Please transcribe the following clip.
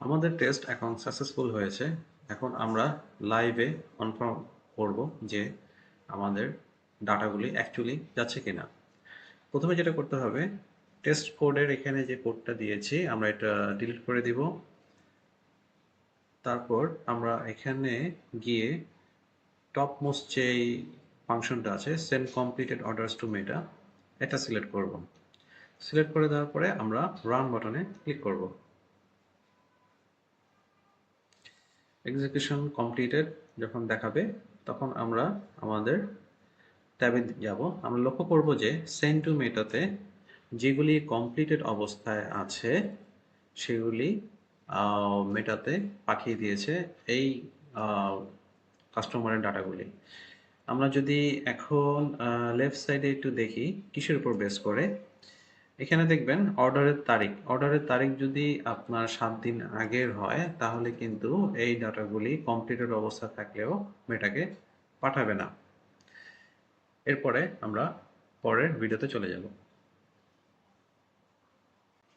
আমাদের টেস্ট এখন সাকসেসফুল হয়েছে। এখন আমরা লাইভে কনফার্ম করব যে আমাদের ডাটাগুলি অ্যাকচুয়ালি যাচ্ছে কিনা। প্রথমে যেটা করতে হবে, টেস্ট কোডের এখানে যে কোডটা দিয়েছি আমরা এটা ডিলিট করে দিব। তারপর আমরা এখানে গিয়ে টপ মোস্ট যেই ফাংশনটা আছে সেন্ড কমপ্লিটেড অর্ডারস টু মেটা, এটা সিলেক্ট করব। সিলেক্ট করে দেওয়ার পরে আমরা রান বাটনে ক্লিক করব। এক্সিকিউশন কমপ্লিটেড যখন দেখাবে তখন আমরা আমাদের ট্যাবে যাব। আমরা লক্ষ্য করব যে সেন্ড টু মেটাতে যেগুলি কমপ্লিটেড অবস্থায় আছে সেগুলি মেটাতে পাঠিয়ে দিয়েছে এই কাস্টমারের ডাটাগুলি। আমরা যদি এখন লেফট সাইডে একটু দেখি কিসের উপর বেস করে, এখানে দেখবেন অর্ডারের তারিখ যদি আপনার 7 দিন আগের হয় তাহলে কিন্তু এই ডাটাগুলি কমপ্লিটেড অবস্থা থাকলেও মেটাকে পাঠাবে না। এরপরে আমরা পরের ভিডিওতে চলে যাব।